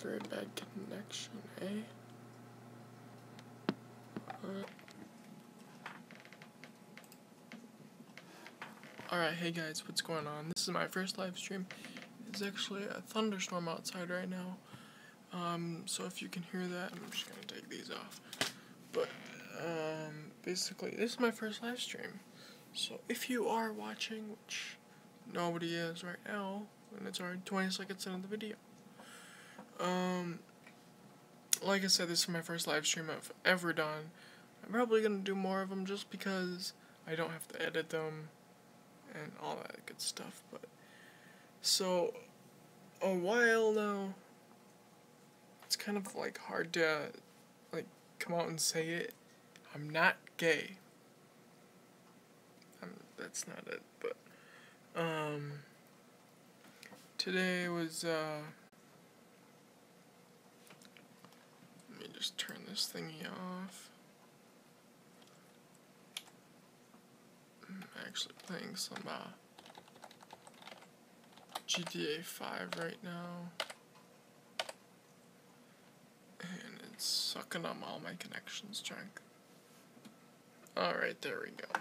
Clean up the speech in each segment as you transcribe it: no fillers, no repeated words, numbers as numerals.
Very bad connection, eh? Alright, hey guys, what's going on? This is my first live stream. It's actually a thunderstorm outside right now. So if you can hear that, I'm just gonna take these off. But, basically, this is my first live stream. So if you are watching, which nobody is right now, and it's already 20 seconds into the video. Like I said, this is my first live stream I've ever done. I'm probably gonna do more of them just because I don't have to edit them and all that good stuff. But so a while now, it's kind of like hard to like come out and say it. I'm not gay. That's not it. But today was let me just turn this thingy off. I'm actually playing some GTA 5 right now, and it's sucking up all my connection strength. Alright, there we go.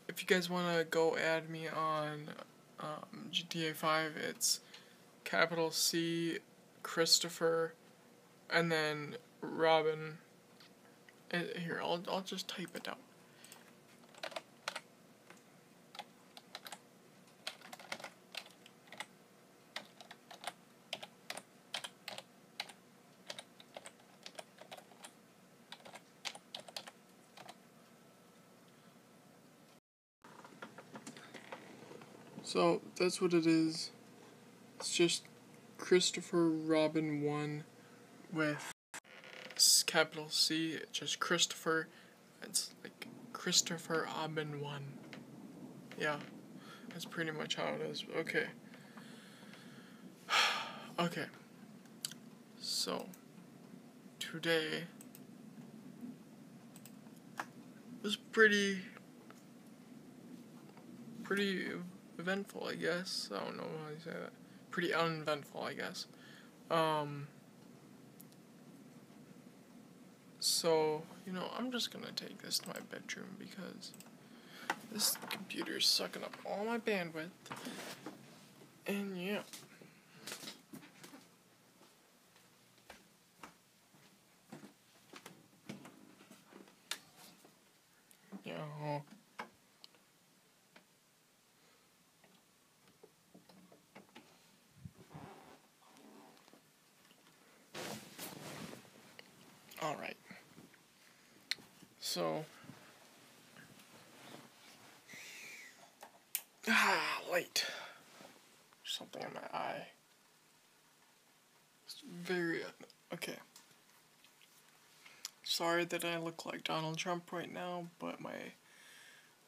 If you guys want to go add me on GTA 5, it's capital C, Christopher, and then Robin. Here, I'll just type it out. So that's what it is. It's just Christopher Robin 1 with capital C, just Christopher. It's like Christopher Robin 1. Yeah, that's pretty much how it is. Okay. Okay. So today was pretty eventful, I guess. I don't know how you say that. Pretty uneventful, I guess. So, you know, I'm just gonna take this to my bedroom because this computer's sucking up all my bandwidth. And yeah. Yeah. Alright. So. Light. Something in my eye. It's very. Okay. Sorry that I look like Donald Trump right now, but my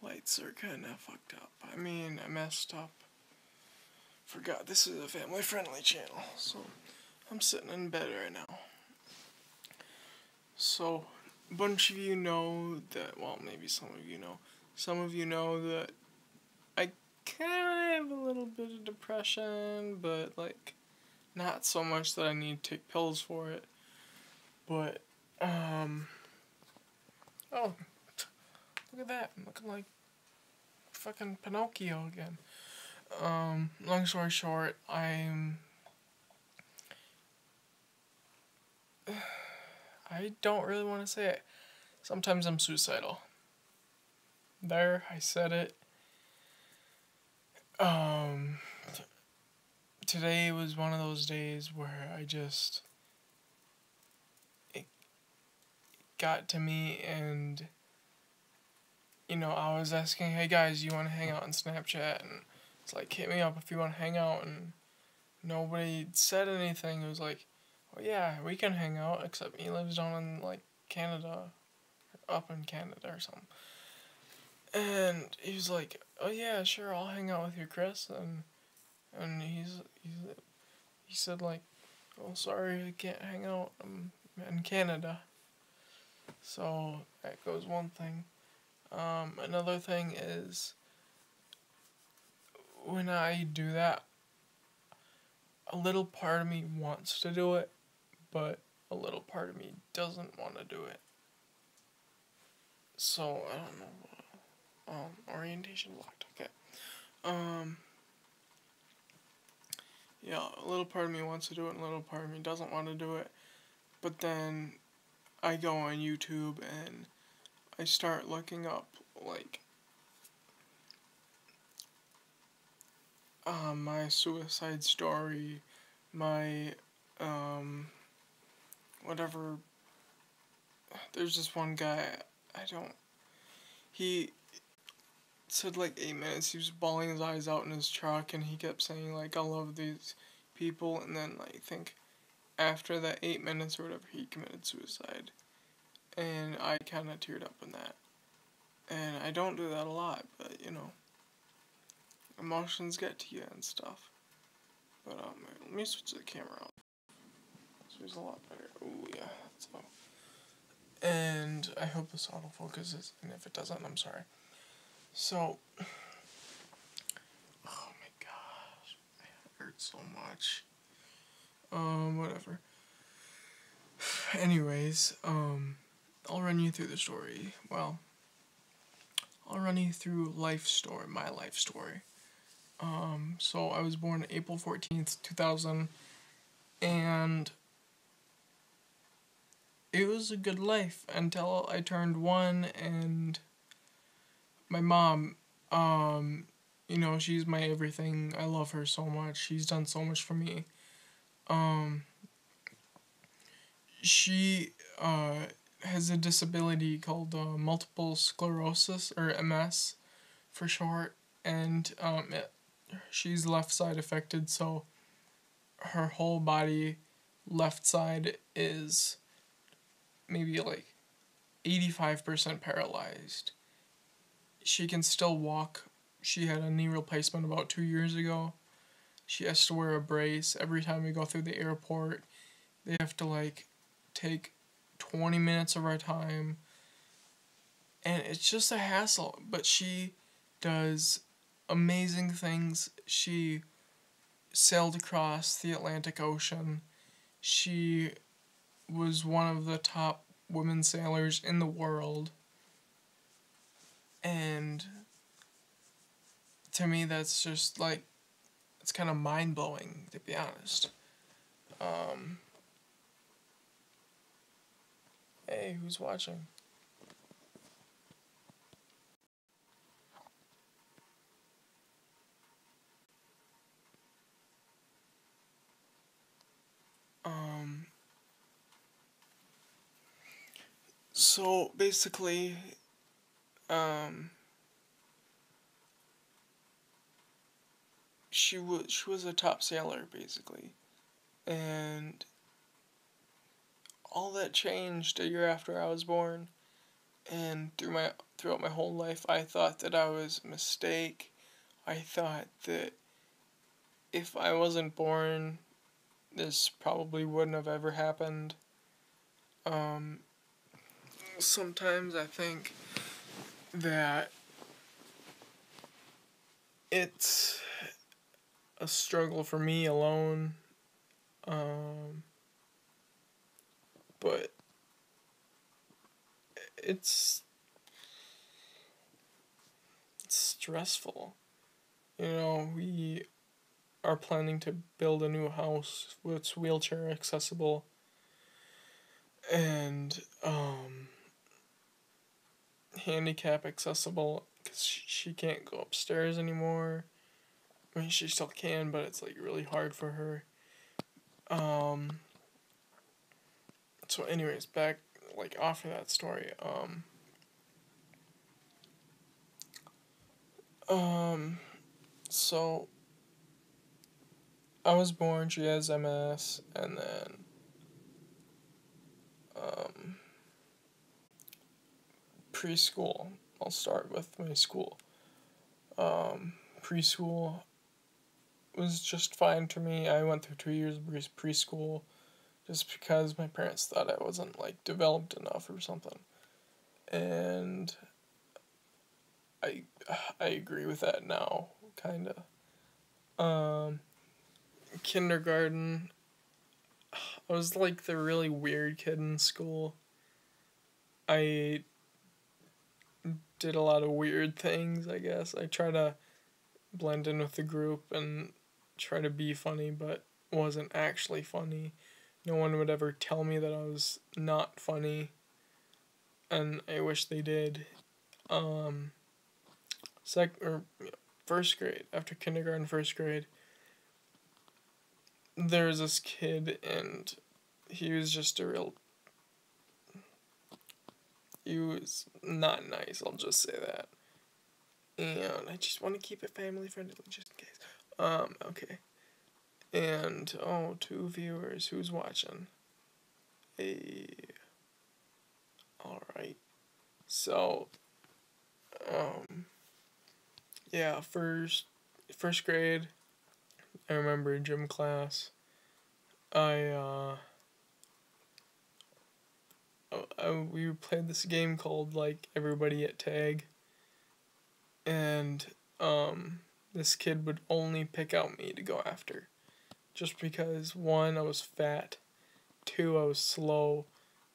lights are kinda fucked up. I mean, I messed up. Forgot this is a family-friendly channel, so I'm sitting in bed right now. So, a bunch of you know that, well, maybe some of you know that I kind of have a little bit of depression, but, like, not so much that I need to take pills for it. But, oh, look at that, I'm looking like fucking Pinocchio again. Long story short, I don't really want to say it. Sometimes I'm suicidal. There, I said it. Today was one of those days where it got to me, and, you know, I was asking, hey guys, you want to hang out on Snapchat? And it's like, hit me up if you want to hang out, and nobody said anything. It was like, oh yeah, we can hang out, except he lives down in, like, Canada, up in Canada or something. And he was like, oh yeah, sure, I'll hang out with you, Chris. And he said, like, oh, sorry, I can't hang out, I'm in Canada. So that goes one thing. Another thing is, when I do that, a little part of me wants to do it, but a little part of me doesn't want to do it. So, I don't know. Orientation blocked. Okay. Yeah, a little part of me wants to do it, and a little part of me doesn't want to do it. But then I go on YouTube and I start looking up, like, my suicide story, my, whatever. There's this one guy, he said like 8 minutes, he was bawling his eyes out in his truck, and he kept saying, like, I love these people, and then, like, I think after that 8 minutes or whatever, he committed suicide. And I kind of teared up in that. And I don't do that a lot, but, emotions get to you and stuff. But, let me switch the camera on. So it's a lot better. Oh, yeah. So, and I hope this autofocuses, and if it doesn't, I'm sorry. So, oh my gosh, my head hurts so much. Whatever. Anyways, I'll run you through the story. Well, I'll run you through my life story. So I was born April 14th, 2000, and it was a good life until I turned 1, and my mom, she's my everything. I love her so much. She's done so much for me. She, has a disability called, multiple sclerosis, or MS, for short, and, she's left side affected, so her whole body, left side, is maybe like 85% paralyzed. She can still walk. She had a knee replacement about 2 years ago. She has to wear a brace every time we go through the airport. They have to, like, take 20 minutes of our time. And it's just a hassle. But she does amazing things. She sailed across the Atlantic Ocean. She was one of the top women sailors in the world. And to me, that's just, like, it's kind of mind-blowing, to be honest. Hey, who's watching? So, basically, she was a top sailor, basically. And all that changed a year after I was born. And throughout my whole life, I thought that I was a mistake. I thought that if I wasn't born, this probably wouldn't have ever happened. Sometimes I think that it's a struggle for me alone. But it's stressful. We are planning to build a new house that's wheelchair accessible, and handicap accessible, because she can't go upstairs anymore. I mean, she still can, but it's, like, really hard for her. So anyways, back, like, off of that story, so I was born, she has MS, and then, preschool. I'll start with my school. Preschool was just fine for me. I went through 2 years of preschool just because my parents thought I wasn't, like, developed enough or something. And I agree with that now, kinda. kindergarten, I was like the really weird kid in school. I did a lot of weird things, I guess. I try to blend in with the group and try to be funny, but wasn't actually funny. No one would ever tell me that I was not funny, and I wish they did. Um, first grade, after kindergarten, first grade, there was this kid, and he was just a real. He was not nice. I'll just say that. And I just want to keep it family friendly, just in case. Okay. And two viewers. Who's watching? All right. So, yeah, first grade. I remember gym class. I we played this game called like Everybody at Tag, and this kid would only pick out me to go after, just because one, I was fat, two, I was slow,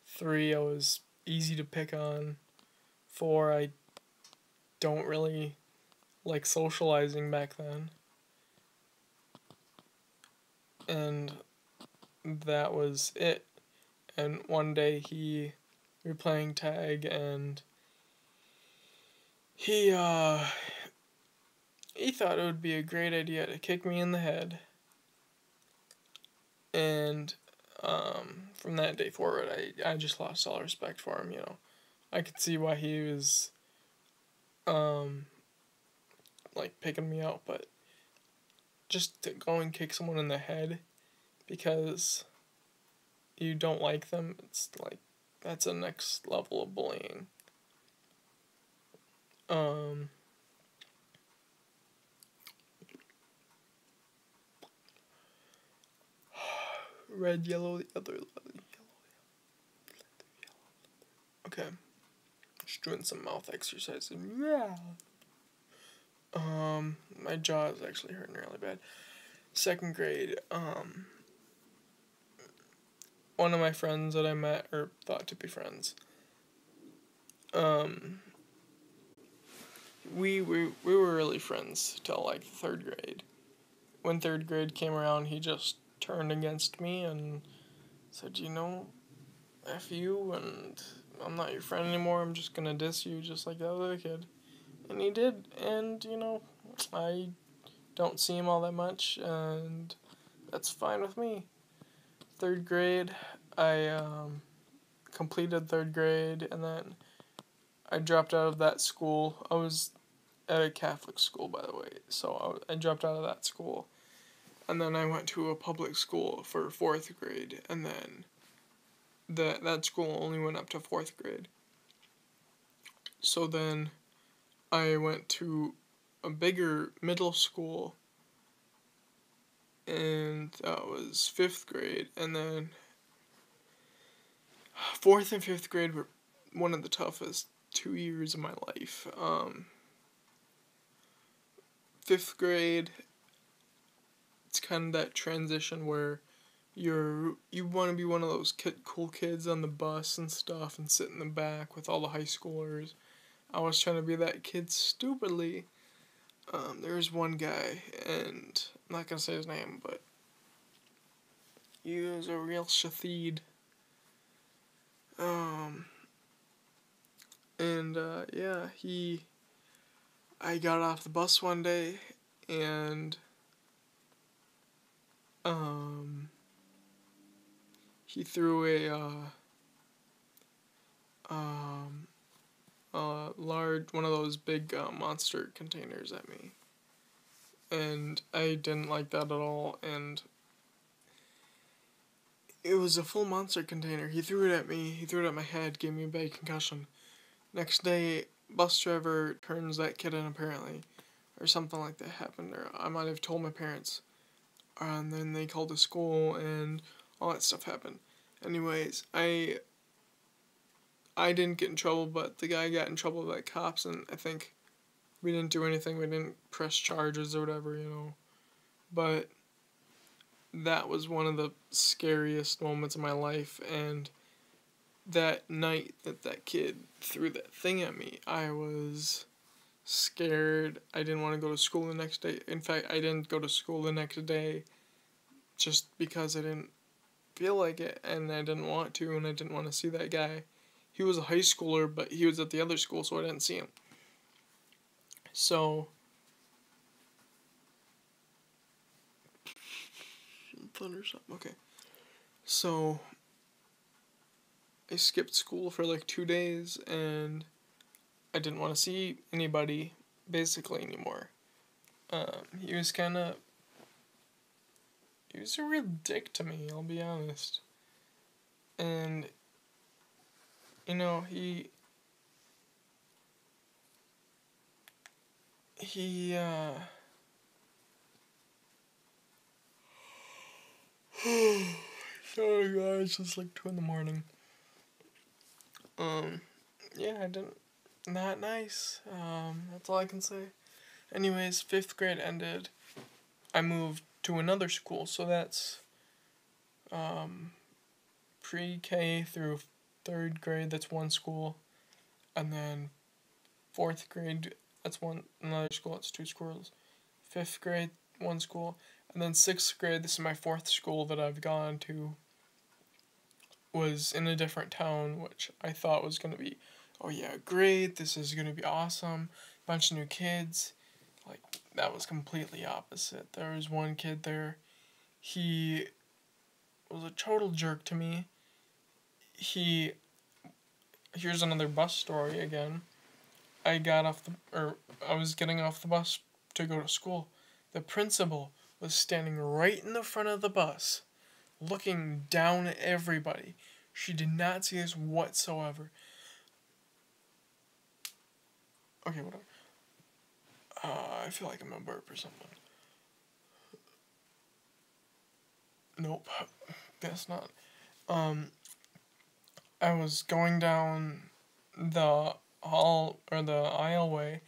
three, I was easy to pick on, four, I don't really like socializing back then, and that was it. And one day we were playing tag, and he he thought it would be a great idea to kick me in the head. And from that day forward, I just lost all respect for him. I could see why he was like picking me out, but just to go and kick someone in the head because you don't like them, it's like that's a next level of bullying. Red, yellow, the other yellow. Okay. Just doing some mouth exercises. Yeah. My jaw is actually hurting really bad. Second grade, one of my friends that I met, or thought to be friends, we were really friends till like third grade. When third grade came around, he just turned against me and said, F you, and I'm not your friend anymore, I'm just gonna diss you just like that other kid. And he did, and, I don't see him all that much, and that's fine with me. Third grade, I completed third grade, and then I dropped out of that school. I was at a Catholic school, by the way, so I dropped out of that school. And then I went to a public school for fourth grade, and then that school only went up to fourth grade. So then I went to a bigger middle school, and that was fifth grade, and then fourth and fifth grade were one of the toughest 2 years of my life. Fifth grade, it's kind of that transition where you want to be one of those cool kids on the bus and stuff and sit in the back with all the high schoolers. I was trying to be that kid stupidly. There was one guy, and I'm not gonna say his name, but he was a real shatheed. Yeah, I got off the bus one day, and he threw a large, one of those big monster containers at me, and I didn't like that at all, and it was a full monster container. He threw it at me, he threw it at my head, gave me a bad concussion. Next day, bus driver turns that kid in apparently, or something like that happened, or I might have told my parents, and then they called the school, and all that stuff happened. Anyways, I didn't get in trouble, but the guy got in trouble by the cops, and I think we didn't do anything. We didn't press charges or whatever, But that was one of the scariest moments of my life. And that night that kid threw that thing at me, I was scared. I didn't want to go to school the next day. In fact, I didn't go to school the next day just because I didn't feel like it, and I didn't want to, and I didn't want to see that guy. He was a high schooler, but he was at the other school, so I didn't see him. So, thunder something. Okay. So, I skipped school for like 2 days, and I didn't want to see anybody basically anymore. He was kind of. He was a real dick to me, I'll be honest. And, you know, he, sorry guys, it's just like 2 in the morning. Yeah, I didn't, not nice, that's all I can say. Anyways, 5th grade ended, I moved to another school, so that's, pre-K through 3rd grade, that's one school, and then 4th grade, that's another school, that's 2 schools. 5th grade, one school, and then 6th grade, this is my 4th school that I've gone to, was in a different town, which I thought was going to be, oh yeah, great, this is going to be awesome, bunch of new kids. Like, that was completely opposite. There was one kid there, he was a total jerk to me. Here's another bus story again. I was getting off the bus to go to school. The principal was standing right in the front of the bus, looking down at everybody. She did not see us whatsoever. Okay, whatever. I feel like I'm a burp or something. Nope, guess not. I was going down the hall or the aisleway,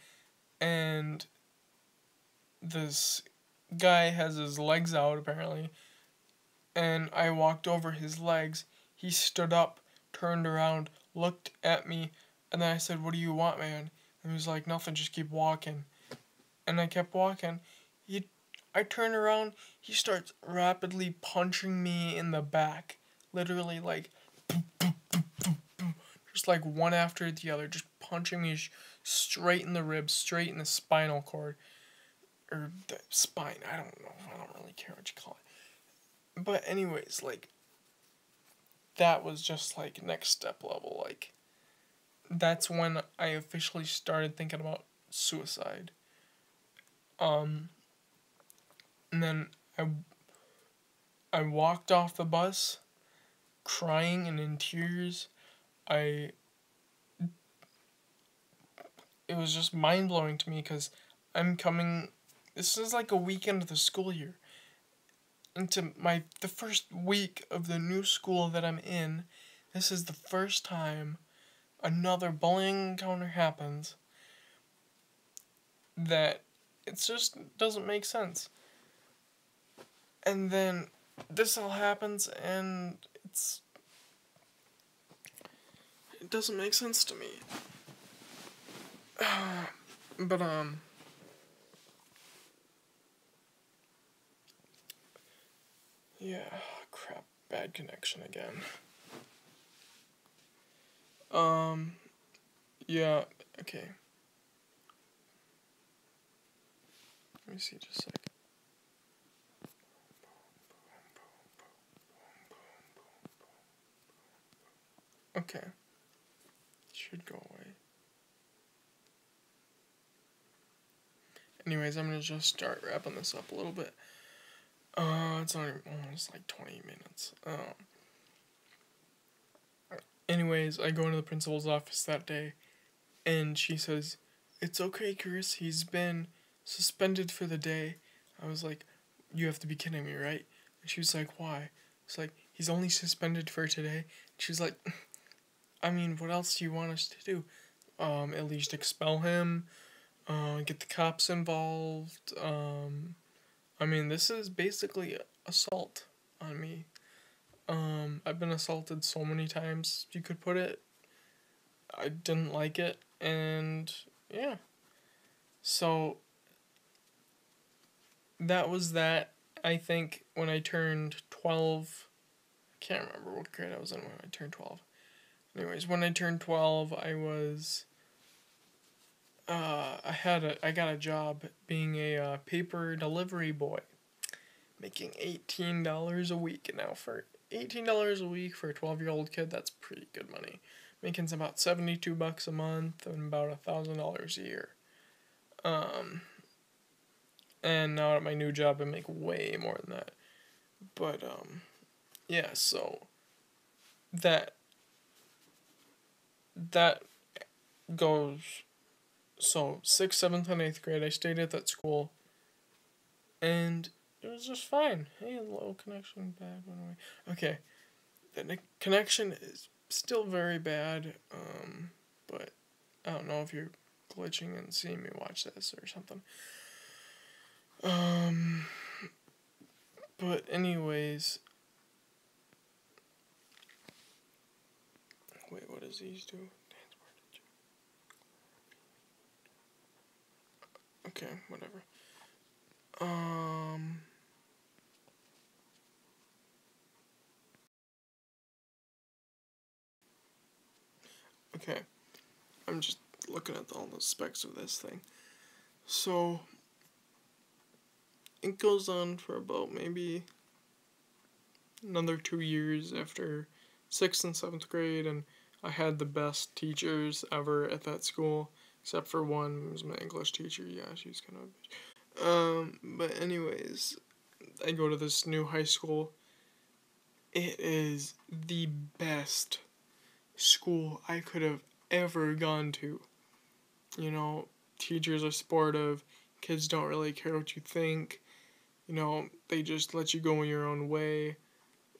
and this guy has his legs out apparently, and I walked over his legs. He stood up, turned around, looked at me, and then I said, "What do you want, man?" And he was like, "Nothing, just keep walking." And I kept walking. I turn around, he starts rapidly punching me in the back. Literally, like, just like one after the other, just punching me straight in the ribs, straight in the spinal cord. Or the spine, I don't know, I don't really care what you call it. But anyways, like, that was just, like, next step level, like, that's when I officially started thinking about suicide. And then I walked off the bus, crying and in tears. It was just mind-blowing to me, because this is like a weekend of the school year, into the first week of the new school that I'm in. This is the first time another bullying encounter happens that it just doesn't make sense. And then this all happens, and it doesn't make sense to me. But, yeah, crap, bad connection again. Yeah, okay. Let me see just a sec. Okay. Should go away. Anyways, I'm gonna just start wrapping this up a little bit. It's only almost like 20 minutes. Anyways, I go into the principal's office that day, and she says, "It's okay, Chris, he's been suspended for the day." I was like, "You have to be kidding me, right?" And she was like, "Why?" It's like, "He's only suspended for today." She was like, "I mean, what else do you want us to do? At least expel him, get the cops involved, I mean, this is basically assault on me. I've been assaulted so many times, you could put it. I didn't like it, and yeah. So that was that. I think when I turned 12, I can't remember what grade I was in when I turned 12. Anyways, when I turned 12, I got a job being a paper delivery boy, making $18 a week. Now, for $18 a week for a 12-year-old kid, that's pretty good money. Making about $72 a month and about $1,000 a year. And now at my new job, I make way more than that. But yeah. So that that goes. So 6th, 7th, and 8th grade, I stayed at that school, and it was just fine. Hey, low connection, bad one away. Okay, the connection is still very bad. But I don't know if you're glitching and seeing me watch this or something. But anyways, wait, what does these do? Okay, whatever. Okay, I'm just looking at all the specs of this thing. So it goes on for about maybe another 2 years after 6th and 7th grade, and I had the best teachers ever at that school, except for one, who was my English teacher. Yeah, she was kind of a bitch. But anyways, I go to this new high school. It is the best school I could have ever gone to. You know, teachers are supportive, kids don't really care what you think. You know, they just let you go in your own way.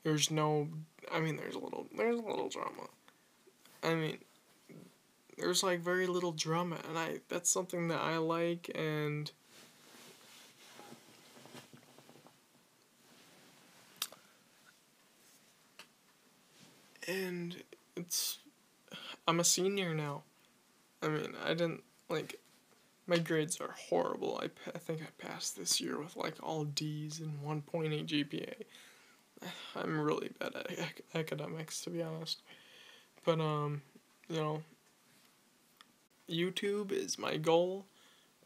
There's no, I mean, there's a little drama. I mean, there's like very little drama, and that's something that I like, and it's, I'm a senior now. I mean, I didn't, like, my grades are horrible. I think I passed this year with like all D's and 1.8 GPA. I'm really bad at academics, to be honest. But you know, YouTube is my goal.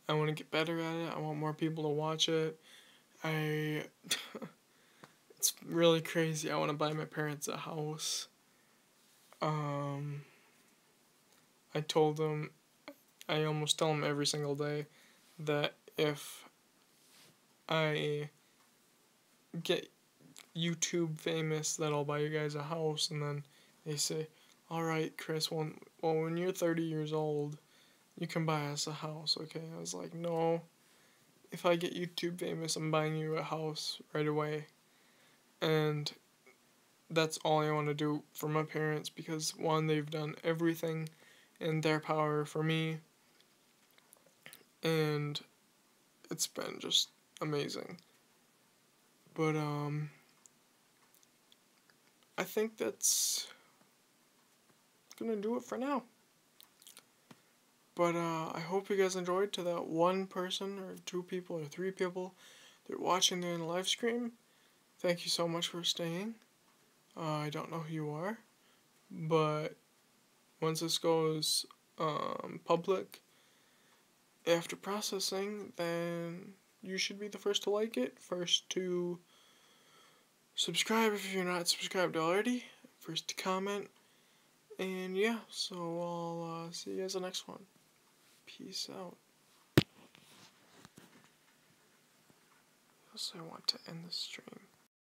I want to get better at it. I want more people to watch it. It's really crazy. I want to buy my parents a house. I told them, I almost tell them every single day that if I get YouTube famous, that I'll buy you guys a house. And then they say, all right, Chris, when you're 30 years old, you can buy us a house, okay? I was like, no, if I get YouTube famous, I'm buying you a house right away. And that's all I want to do for my parents, because one, they've done everything in their power for me, and it's been just amazing. But I think that's gonna do it for now. But I hope you guys enjoyed. To that one person or two people or three people that are watching during the live stream, thank you so much for staying. I don't know who you are, but once this goes public after processing, then you should be the first to like it, first to subscribe if you're not subscribed already, first to comment, and yeah, so I'll see you guys in the next one. Peace out. Also, I want to end the stream.